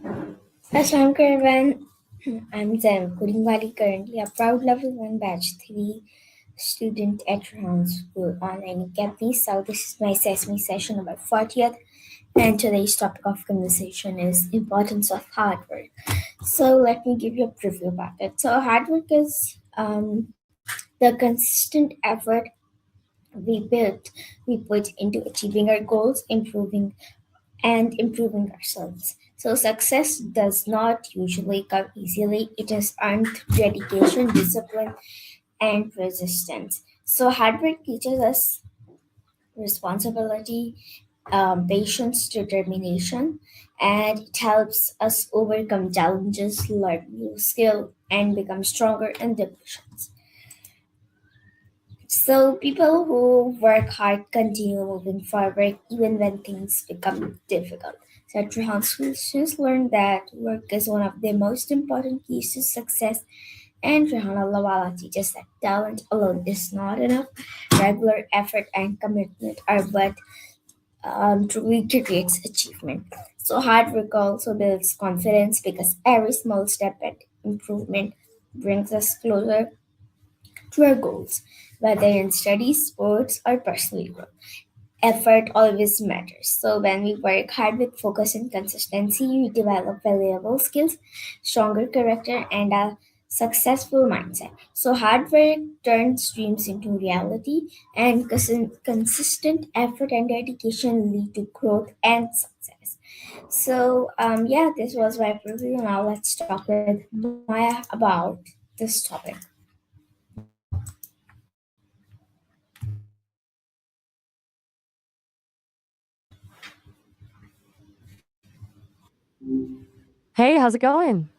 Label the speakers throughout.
Speaker 1: Assalamualaikum everyone. I'm Zain Kuringwali, currently a proud level 1 batch 3 student at Rehan School online academy. So this is my Sesame session number 40th, and today's topic of conversation is importance of hard work. So let me give you a preview about it. So hard work is the consistent effort we put into achieving our goals, improving ourselves. So, success does not usually come easily. It is earned through dedication, discipline, and persistence. So, hard work teaches us responsibility, patience, determination, and it helps us overcome challenges, learn new skill, and become stronger in decisions. So people who work hard continue moving forward even when things become difficult. So Rehan students learn that work is one of the most important keys to success, and Rehan Allahwala teaches that talent alone is not enough. Regular effort and commitment are what truly creates achievement. So hard work also builds confidence because every small step and improvement brings us closer to our goals, whether in studies, sports, or personal growth. Effort always matters. So, when we work hard with focus and consistency, we develop valuable skills, stronger character, and a successful mindset. So, hard work turns dreams into reality, and consistent effort and dedication lead to growth and success. So, yeah, this was my preview. Now, let's talk with Maya about this topic.
Speaker 2: Hey, how's it going?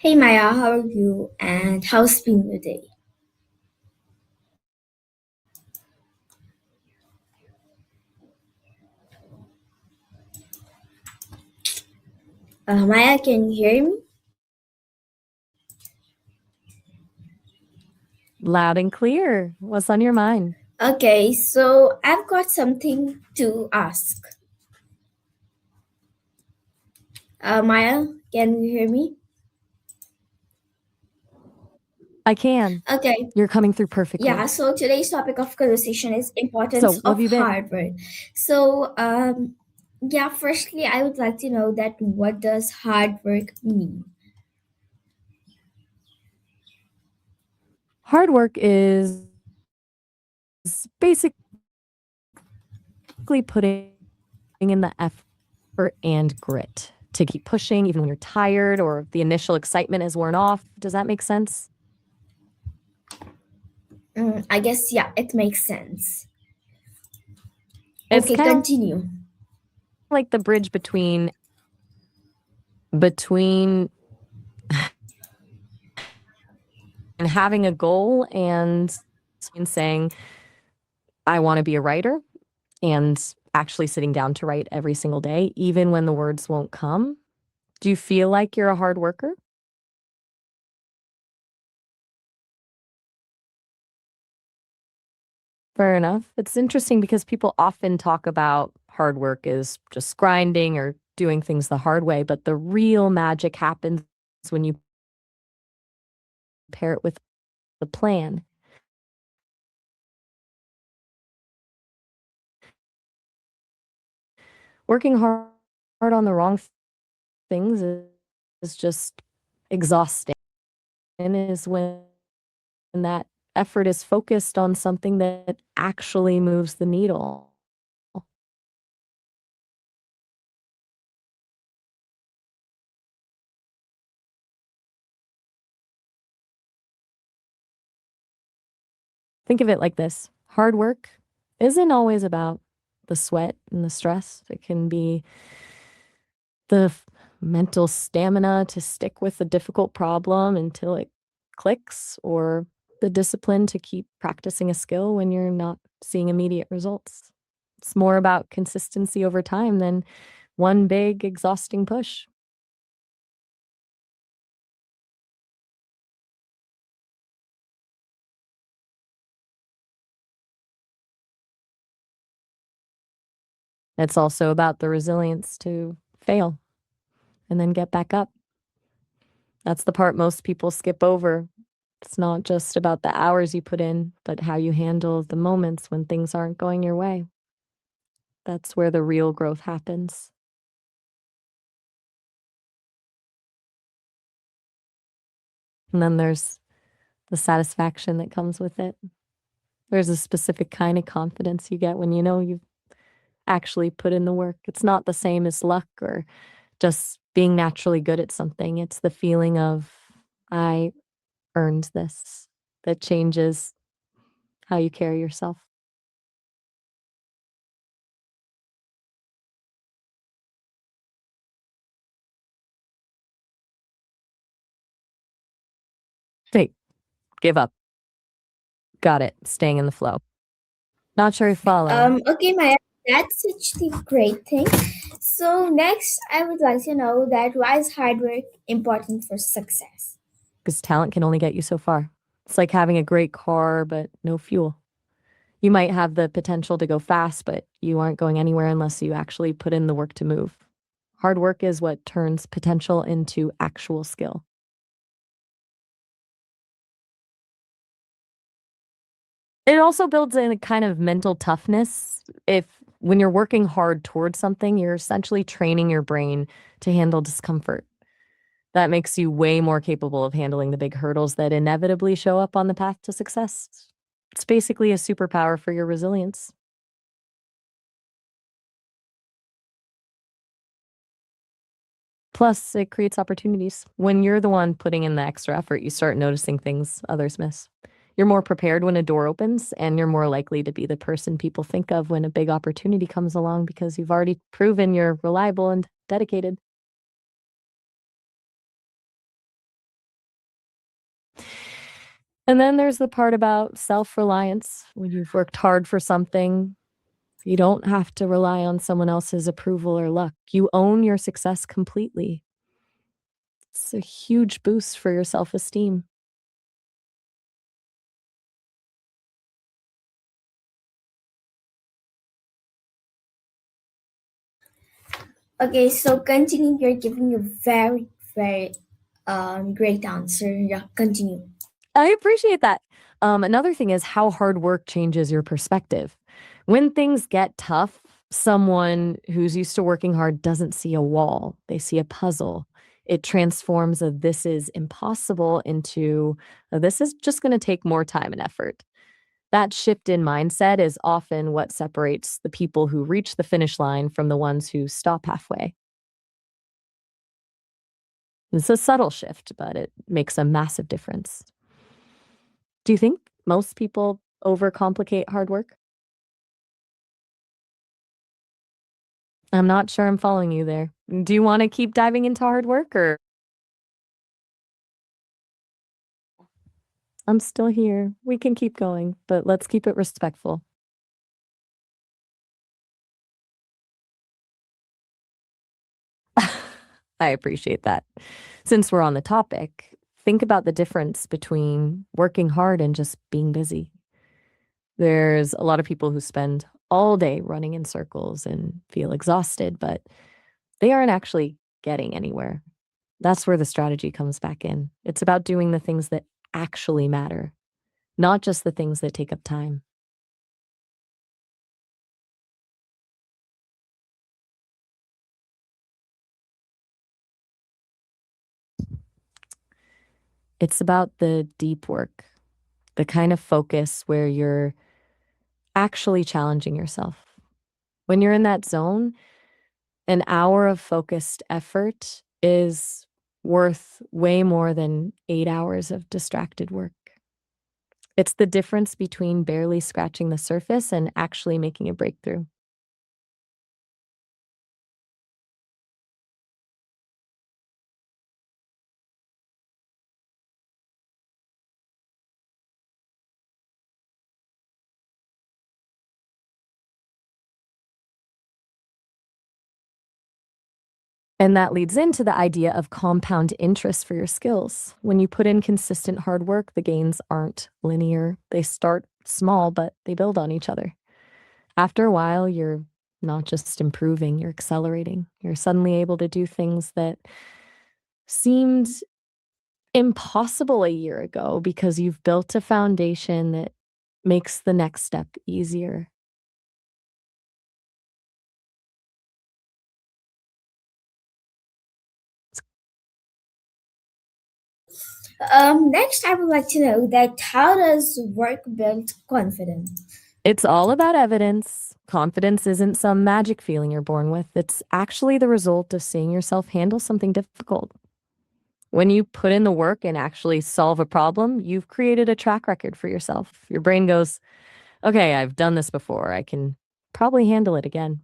Speaker 1: Hey Maya, how are you? And how's been your day? Maya, can you hear me?
Speaker 2: Loud and clear. What's on your mind?
Speaker 1: Okay, so I've got something to ask. Maya, can you hear me?
Speaker 2: I can.
Speaker 1: Okay,
Speaker 2: You're coming through
Speaker 1: yeah,
Speaker 2: perfectly.
Speaker 1: so today's topic of conversation is
Speaker 2: So,
Speaker 1: importance
Speaker 2: what have
Speaker 1: of
Speaker 2: you been?
Speaker 1: hard work. So, yeah, firstly, I would like to know that what does hard work mean?
Speaker 2: Hard work is basically putting in the effort and grit to keep pushing even when you're tired or the initial excitement is worn off. Does that make sense?
Speaker 1: I guess, yeah, it makes sense.
Speaker 2: It's
Speaker 1: Okay,
Speaker 2: kind of
Speaker 1: continue.
Speaker 2: like the bridge between and having a goal and saying I want to be a writer and actually sitting down to write every single day, even when the words won't come. Do you feel like you're a hard worker? Fair enough. It's interesting because people often talk about hard work as just grinding or doing things the hard way, but the real magic happens when you pair it with the plan. Working hard on the wrong things is just exhausting. And is when that effort is focused on something that actually moves the needle. Think of it like this: hard work isn't always about the sweat and the stress. It can be the mental stamina to stick with a difficult problem until it clicks, or the discipline to keep practicing a skill when you're not seeing immediate results. It's more about consistency over time than one big, exhausting push. It's also about the resilience to fail and then get back up. That's the part most people skip over. It's not just about the hours you put in, but how you handle the moments when things aren't going your way. That's where the real growth happens. And then there's the satisfaction that comes with it. There's a specific kind of confidence you get when you know you've actually put in the work. It's not the same as luck or just being naturally good at something. It's the feeling of, I earned this, that changes how you carry yourself. Wait, give up. Got it. Staying in the flow. Not sure you follow.
Speaker 1: Okay, Maya, that's such a great thing. So next, I would like to know that why is hard work important for success?
Speaker 2: Because talent can only get you so far. It's like having a great car, but no fuel. You might have the potential to go fast, but you aren't going anywhere unless you actually put in the work to move. Hard work is what turns potential into actual skill. It also builds in a kind of mental toughness. If when you're working hard towards something, you're essentially training your brain to handle discomfort. That makes you way more capable of handling the big hurdles that inevitably show up on the path to success. It's basically a superpower for your resilience. Plus, it creates opportunities. When you're the one putting in the extra effort, you start noticing things others miss. You're more prepared when a door opens, and you're more likely to be the person people think of when a big opportunity comes along because you've already proven you're reliable and dedicated. And then there's the part about self reliance. When you've worked hard for something, you don't have to rely on someone else's approval or luck. You own your success completely. It's a huge boost for your self esteem.
Speaker 1: Okay, so continue. You're giving a very, very great answer. Yeah, continue.
Speaker 2: I appreciate that. Another thing is how hard work changes your perspective. When things get tough, someone who's used to working hard doesn't see a wall, they see a puzzle. It transforms a this is impossible into a this is just going to take more time and effort. That shift in mindset is often what separates the people who reach the finish line from the ones who stop halfway. It's a subtle shift, but it makes a massive difference. Do you think most people overcomplicate hard work? I'm not sure I'm following you there. Do you wanna keep diving into hard work or I'm still here. We can keep going, but let's keep it respectful. I appreciate that. Since we're on the topic, think about the difference between working hard and just being busy. There's a lot of people who spend all day running in circles and feel exhausted, but they aren't actually getting anywhere. That's where the strategy comes back in. It's about doing the things that actually matter, not just the things that take up time. It's about the deep work, the kind of focus where you're actually challenging yourself. When you're in that zone, an hour of focused effort is worth way more than 8 hours of distracted work. It's the difference between barely scratching the surface and actually making a breakthrough. And that leads into the idea of compound interest for your skills. When you put in consistent hard work, the gains aren't linear. They start small, but they build on each other. After a while, you're not just improving, you're accelerating. You're suddenly able to do things that seemed impossible a year ago because you've built a foundation that makes the next step easier.
Speaker 1: Next, I would like to know that how does work build confidence?
Speaker 2: It's all about evidence. Confidence isn't some magic feeling you're born with. It's actually the result of seeing yourself handle something difficult. When you put in the work and actually solve a problem, you've created a track record for yourself. Your brain goes, okay, I've done this before. I can probably handle it again.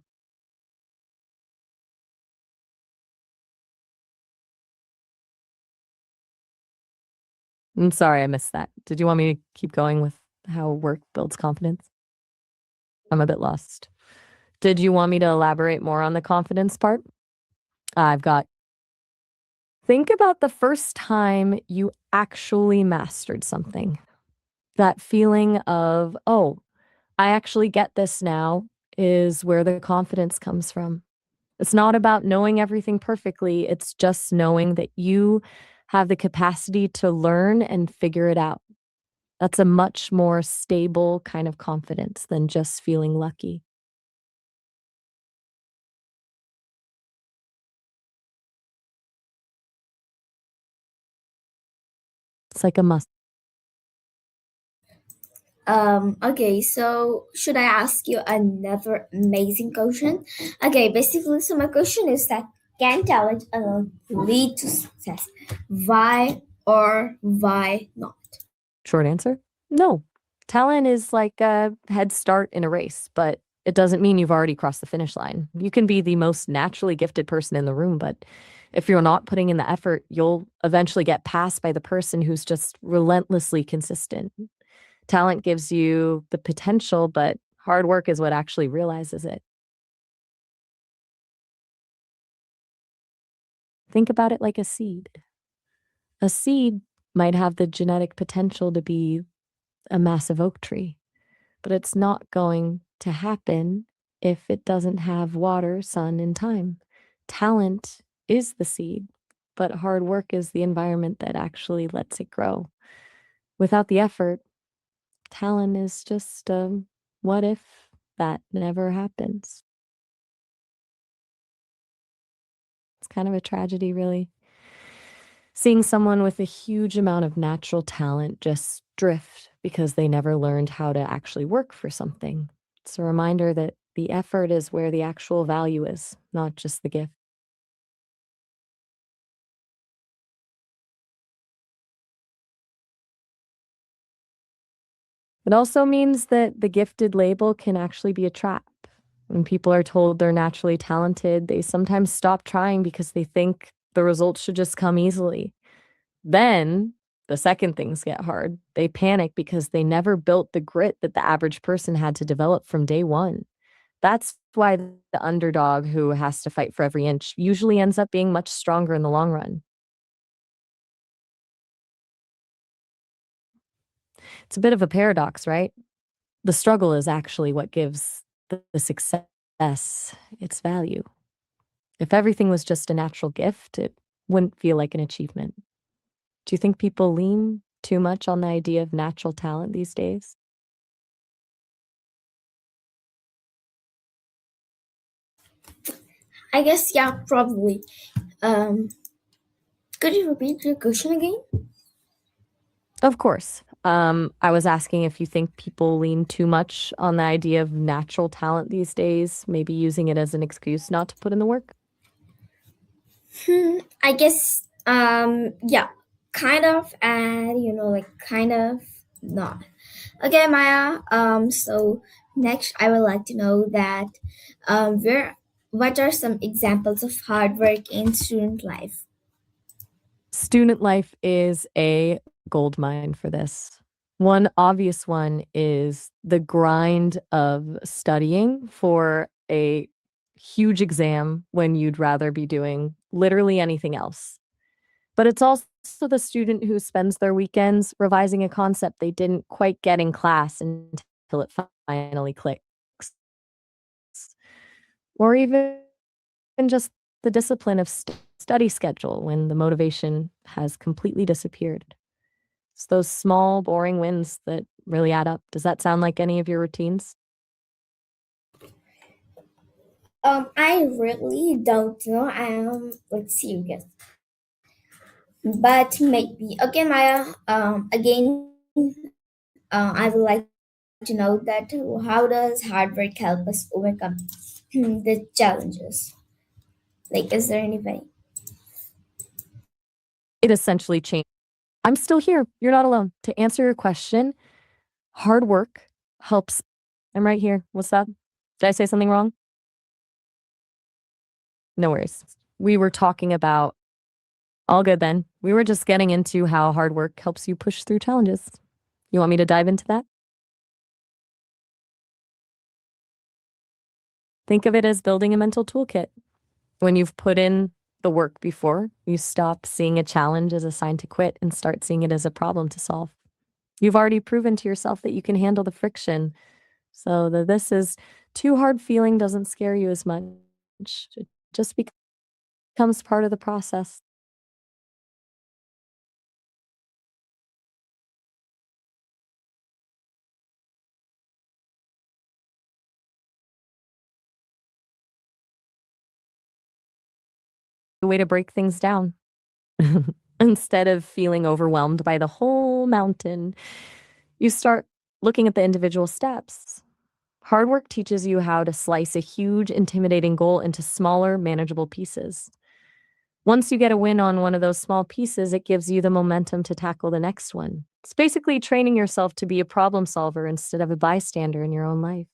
Speaker 2: I'm sorry I missed that. Did you want me to keep going with how work builds confidence? I'm a bit lost. Did you want me to elaborate more on the confidence part? I've got think about the first time you actually mastered something. That feeling of, oh, I actually get this now is where the confidence comes from. It's not about knowing everything perfectly, it's just knowing that you have the capacity to learn and figure it out. That's a much more stable kind of confidence than just feeling lucky. It's like a muscle.
Speaker 1: Okay, so should I ask you another amazing question? Okay, basically, so my question is that can talent alone lead to success? Why or why not?
Speaker 2: Short answer? No. Talent is like a head start in a race, but it doesn't mean you've already crossed the finish line. You can be the most naturally gifted person in the room, but if you're not putting in the effort, you'll eventually get passed by the person who's just relentlessly consistent. Talent gives you the potential, but hard work is what actually realizes it. Think about it like a seed. A seed might have the genetic potential to be a massive oak tree, but it's not going to happen if it doesn't have water, sun, and time. Talent is the seed, but hard work is the environment that actually lets it grow. Without the effort, talent is just what if that never happens? It's kind of a tragedy, really. Seeing someone with a huge amount of natural talent just drift because they never learned how to actually work for something. It's a reminder that the effort is where the actual value is, not just the gift. It also means that the gifted label can actually be a trap. When people are told they're naturally talented, they sometimes stop trying because they think the results should just come easily. Then the second things get hard. They panic because they never built the grit that the average person had to develop from day one. That's why the underdog who has to fight for every inch usually ends up being much stronger in the long run. It's a bit of a paradox, right? The struggle is actually what gives the success its value. If everything was just a natural gift, it wouldn't feel like an achievement. Do you think people lean too much on the idea of natural talent these days?
Speaker 1: I guess yeah, probably. Um, could you repeat your question again?
Speaker 2: Of course. I was asking if you think people lean too much on the idea of natural talent these days, maybe using it as an excuse not to put in the work.
Speaker 1: I guess yeah, kind of, and like kind of not. Okay, Maya. So next, I would like to know that where what are some examples of hard work in student life?
Speaker 2: Student life is a gold mine for this. One obvious one is the grind of studying for a huge exam when you'd rather be doing literally anything else. But it's also the student who spends their weekends revising a concept they didn't quite get in class until it finally clicks. or even just the discipline of study schedule when the motivation has completely disappeared. It's those small, boring wins that really add up. Does that sound like any of your routines?
Speaker 1: I really don't know. I am like serious, but maybe again, Maya. I would like to know that how does hard work help us overcome the challenges? Like, is there any way?
Speaker 2: It essentially changed. I'm still here. You're not alone. To answer your question, hard work helps. I'm right here. What's that? Did I say something wrong? No worries. We were talking about all good then. We were just getting into how hard work helps you push through challenges. You want me to dive into that? Think of it as building a mental toolkit. When you've put in the work before, you stop seeing a challenge as a sign to quit and start seeing it as a problem to solve. You've already proven to yourself that you can handle the friction. So the this is too hard feeling doesn't scare you as much. It just becomes part of the process. A way to break things down. Instead of feeling overwhelmed by the whole mountain, you start looking at the individual steps. Hard work teaches you how to slice a huge, intimidating goal into smaller, manageable pieces. Once you get a win on one of those small pieces, it gives you the momentum to tackle the next one. It's basically training yourself to be a problem solver instead of a bystander in your own life.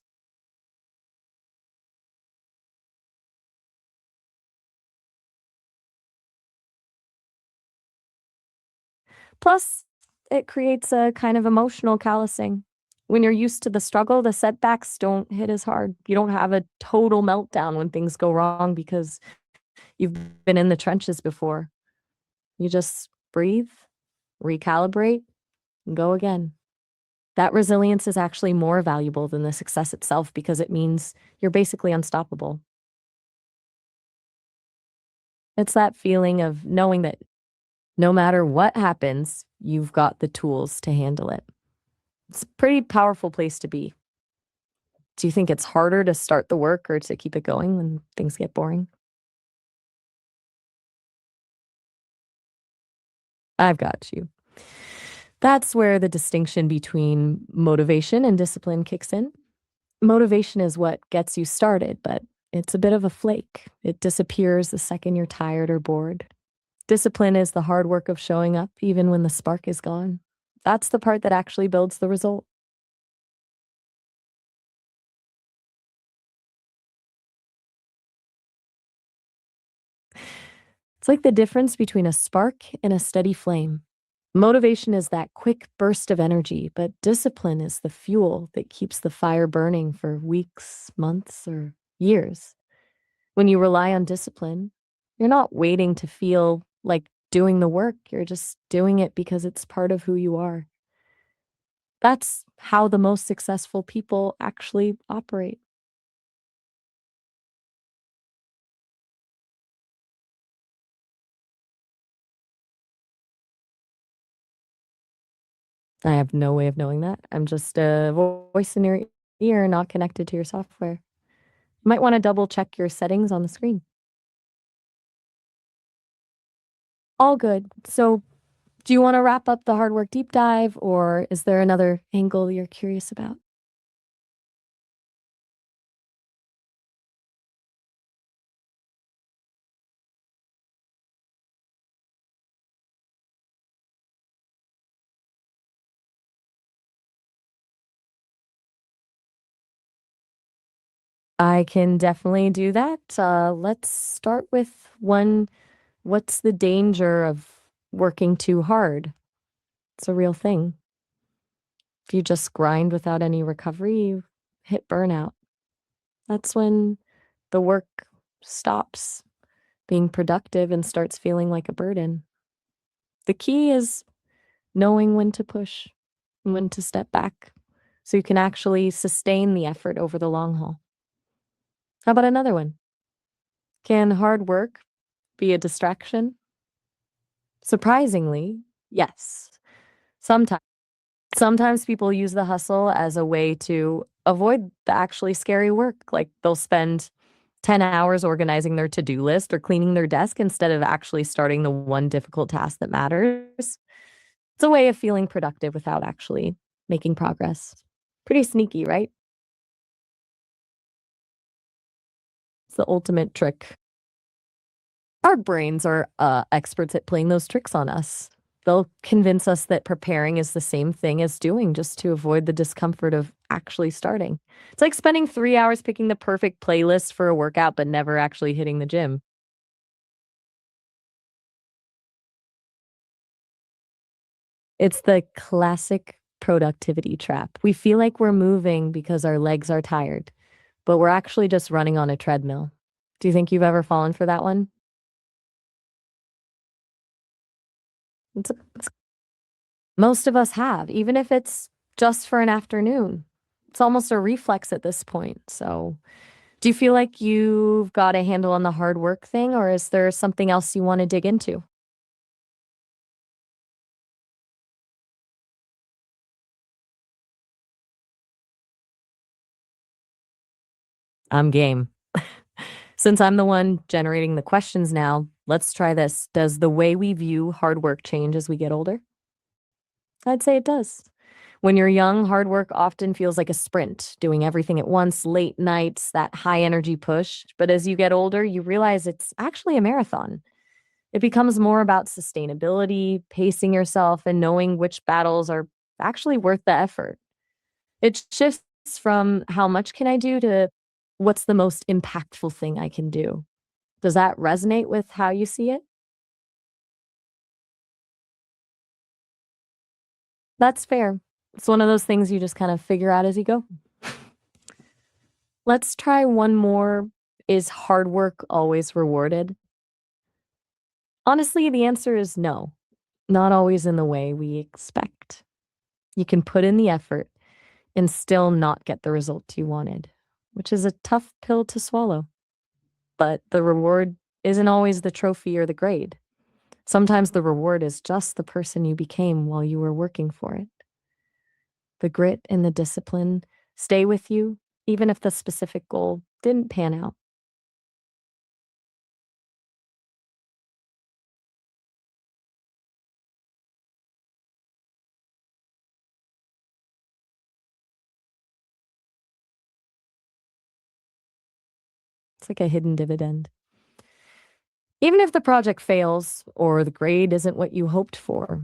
Speaker 2: Plus, it creates a kind of emotional callousing. When you're used to the struggle, the setbacks don't hit as hard. You don't have a total meltdown when things go wrong because you've been in the trenches before. You just breathe, recalibrate, and go again. That resilience is actually more valuable than the success itself because it means you're basically unstoppable. It's that feeling of knowing that no matter what happens, you've got the tools to handle it. It's a pretty powerful place to be. Do you think it's harder to start the work or to keep it going when things get boring? I've got you. That's where the distinction between motivation and discipline kicks in. Motivation is what gets you started, but it's a bit of a flake. It disappears the second you're tired or bored. Discipline is the hard work of showing up even when the spark is gone. That's the part that actually builds the result. It's like the difference between a spark and a steady flame. Motivation is that quick burst of energy, but discipline is the fuel that keeps the fire burning for weeks, months, or years. When you rely on discipline, you're not waiting to feel like doing the work, you're just doing it because it's part of who you are. That's how the most successful people actually operate. I have no way of knowing that. I'm just a voice in your ear, not connected to your software. You might want to double check your settings on the screen. All good. So, do you want to wrap up the hard work deep dive, or is there another angle you're curious about? I can definitely do that. Let's start with one. What's the danger of working too hard? It's a real thing. If you just grind without any recovery, you hit burnout. That's when the work stops being productive and starts feeling like a burden. The key is knowing when to push and when to step back so you can actually sustain the effort over the long haul. How about another one? Can hard work be a distraction? Surprisingly, yes. Sometimes. Sometimes people use the hustle as a way to avoid the actually scary work. Like they'll spend 10 hours organizing their to-do list or cleaning their desk instead of actually starting the one difficult task that matters. It's a way of feeling productive without actually making progress. Pretty sneaky, right? It's the ultimate trick. Our brains are experts at playing those tricks on us. They'll convince us that preparing is the same thing as doing just to avoid the discomfort of actually starting. It's like spending 3 hours picking the perfect playlist for a workout, but never actually hitting the gym. It's the classic productivity trap. We feel like we're moving because our legs are tired, but we're actually just running on a treadmill. Do you think you've ever fallen for that one? Most of us have, even if it's just for an afternoon. It's almost a reflex at this point. So, do you feel like you've got a handle on the hard work thing, or is there something else you want to dig into? I'm game. Since I'm the one generating the questions now, let's try this. Does the way we view hard work change as we get older? I'd say it does. When you're young, hard work often feels like a sprint, doing everything at once, late nights, that high energy push. But as you get older, you realize it's actually a marathon. It becomes more about sustainability, pacing yourself, and knowing which battles are actually worth the effort. It shifts from how much can I do to what's the most impactful thing I can do. Does that resonate with how you see it? That's fair. It's one of those things you just kind of figure out as you go. Let's try one more. Is hard work always rewarded? Honestly, the answer is no, not always in the way we expect. You can put in the effort and still not get the result you wanted, which is a tough pill to swallow. But the reward isn't always the trophy or the grade. Sometimes the reward is just the person you became while you were working for it. The grit and the discipline stay with you, even if the specific goal didn't pan out. It's like a hidden dividend. Even if the project fails or the grade isn't what you hoped for,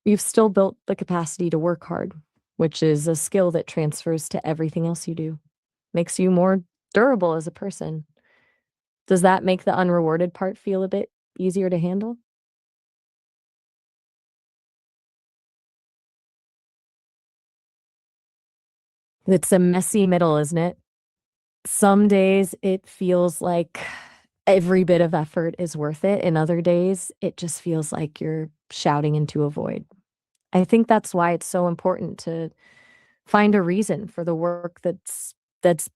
Speaker 2: you've still built the capacity to work hard, which is a skill that transfers to everything else you do, makes you more durable as a person. Does that make the unrewarded part feel a bit easier to handle? It's a messy middle, isn't it? Some days it feels like every bit of effort is worth it, and other days it just feels like you're shouting into a void. I think that's why it's so important to find a reason for the work that's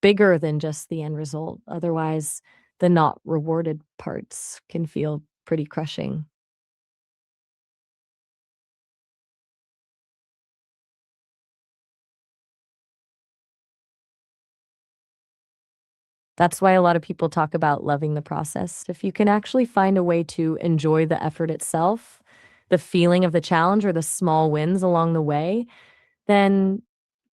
Speaker 2: bigger than just the end result. Otherwise, the not rewarded parts can feel pretty crushing. That's why a lot of people talk about loving the process. If you can actually find a way to enjoy the effort itself, the feeling of the challenge or the small wins along the way, then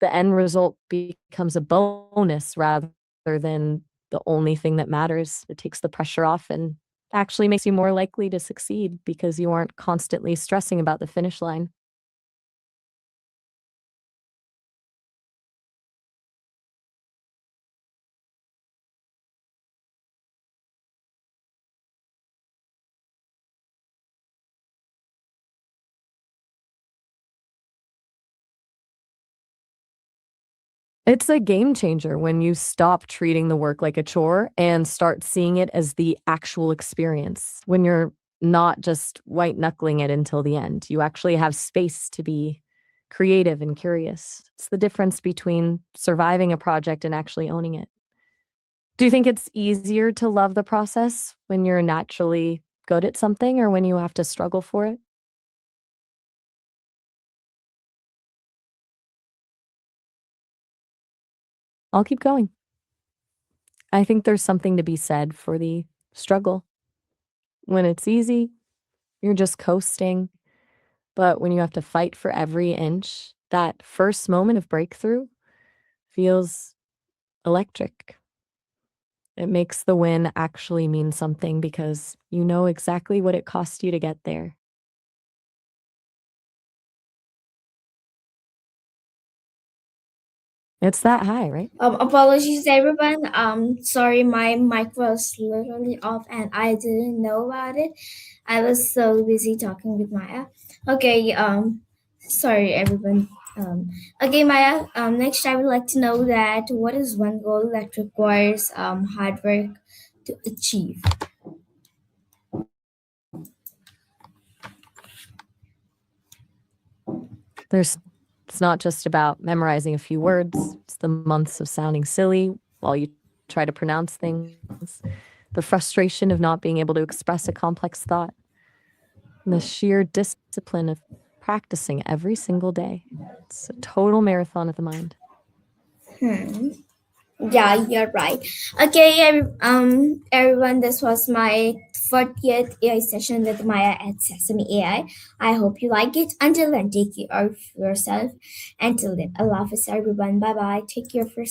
Speaker 2: the end result becomes a bonus rather than the only thing that matters. It takes the pressure off and actually makes you more likely to succeed because you aren't constantly stressing about the finish line. It's a game changer when you stop treating the work like a chore and start seeing it as the actual experience. When you're not just white knuckling it until the end, you actually have space to be creative and curious. It's the difference between surviving a project and actually owning it. Do you think it's easier to love the process when you're naturally good at something or when you have to struggle for it? I'll keep going. I think there's something to be said for the struggle. When it's easy, you're just coasting. But when you have to fight for every inch, that first moment of breakthrough feels electric. It makes the win actually mean something because you know exactly what it cost you to get there. It's that high, right?
Speaker 1: Apologies, everyone. Sorry, my mic was literally off and I didn't know about it. I was so busy talking with Maya. Okay. Sorry, everyone. Okay, Maya. Next, I would like to know that what is one goal that requires hard work to achieve?
Speaker 2: There's It's not just about memorizing a few words. It's the months of sounding silly while you try to pronounce things, the frustration of not being able to express a complex thought, and the sheer discipline of practicing every single day. It's a total marathon of the mind.
Speaker 1: Hmm. Yeah, you're right. Okay, everyone, this was my 40th AI session with Maya at Sesame AI. I hope you like it. Until then, take care of yourself. Until then, Allah Hafiz, everyone. Bye bye. Take care of yourself.